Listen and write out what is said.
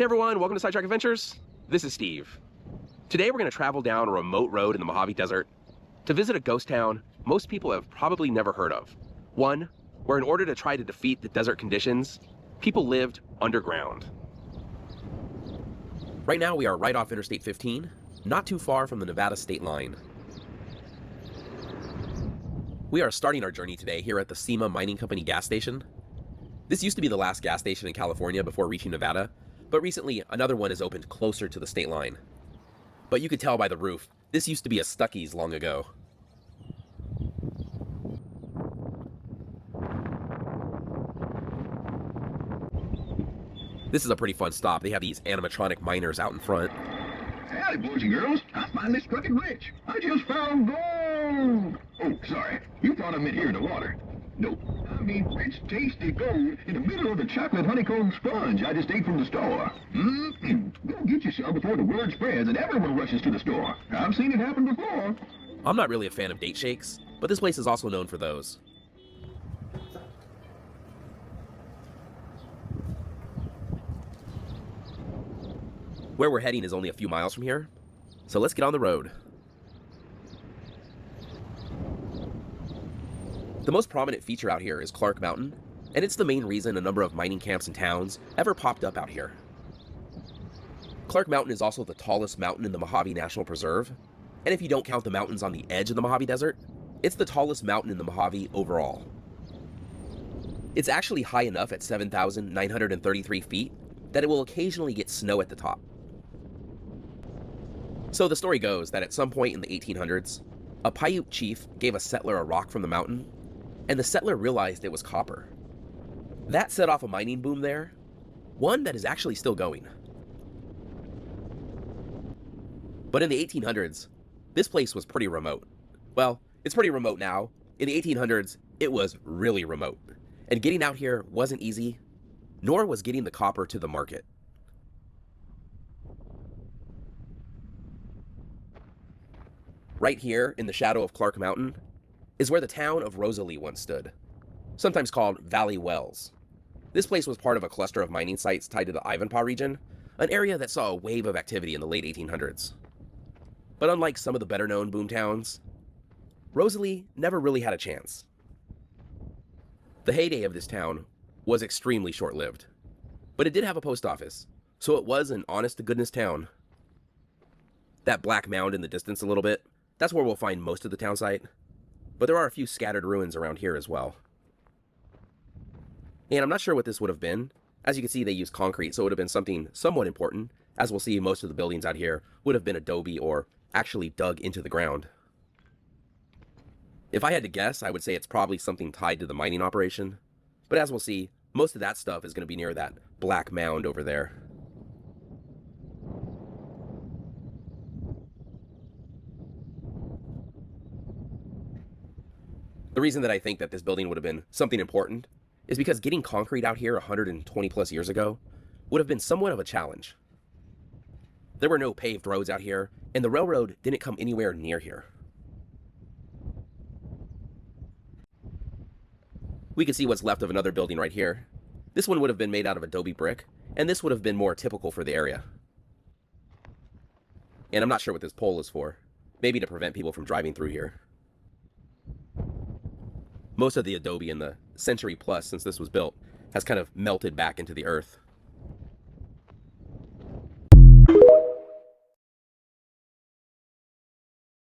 Hey everyone, welcome to Sidetrack Adventures. This is Steve. Today we're going to travel down a remote road in the Mojave Desert to visit a ghost town most people have probably never heard of. One where in order to try to defeat the desert conditions, people lived underground. Right now we are right off Interstate 15, not too far from the Nevada state line. We are starting our journey today here at the SEMA Mining Company gas station. This used to be the last gas station in California before reaching Nevada, but recently another one has opened closer to the state line. But you could tell by the roof, this used to be a Stuckey's long ago. This is a pretty fun stop. They have these animatronic miners out in front. Howdy, boys and girls. I finally struck it rich. I just found gold. Oh, sorry. You thought I meant here in the water. Nope. I mean rich, tasty gold in the middle of the chocolate honeycomb sponge I just ate from the store. Go get you some before the word spreads and everyone rushes to the store. I've seen it happen before. I'm not really a fan of date shakes, but this place is also known for those. Where we're heading is only a few miles from here, so let's get on the road. The most prominent feature out here is Clark Mountain, and it's the main reason a number of mining camps and towns ever popped up out here. Clark Mountain is also the tallest mountain in the Mojave National Preserve, and if you don't count the mountains on the edge of the Mojave Desert, it's the tallest mountain in the Mojave overall. It's actually high enough at 7,933 feet that it will occasionally get snow at the top. So the story goes that at some point in the 1800s, a Paiute chief gave a settler a rock from the mountain, and the settler realized it was copper. That set off a mining boom there, one that is actually still going. But in the 1800s, this place was pretty remote. Well, it's pretty remote now. In the 1800s, it was really remote, and getting out here wasn't easy, nor was getting the copper to the market. Right here, in the shadow of Clark Mountain, is where the town of Rosalie once stood, sometimes called Valley Wells. This place was part of a cluster of mining sites tied to the Ivanpah region, an area that saw a wave of activity in the late 1800s. But unlike some of the better-known boom towns, Rosalie never really had a chance. The heyday of this town was extremely short-lived, but it did have a post office, so it was an honest-to-goodness town. That black mound in the distance a little bit, that's where we'll find most of the town site, but there are a few scattered ruins around here as well. And I'm not sure what this would have been. As you can see, they used concrete, so it would have been something somewhat important. As we'll see, most of the buildings out here would have been adobe or actually dug into the ground. If I had to guess, I would say it's probably something tied to the mining operation, but as we'll see, most of that stuff is going to be near that black mound over there. The reason that I think that this building would have been something important is because getting concrete out here 120 plus years ago would have been somewhat of a challenge. There were no paved roads out here, and the railroad didn't come anywhere near here. We can see what's left of another building right here. This one would have been made out of adobe brick, and this would have been more typical for the area. And I'm not sure what this pole is for. Maybe to prevent people from driving through here. Most of the adobe in the century plus since this was built has kind of melted back into the earth.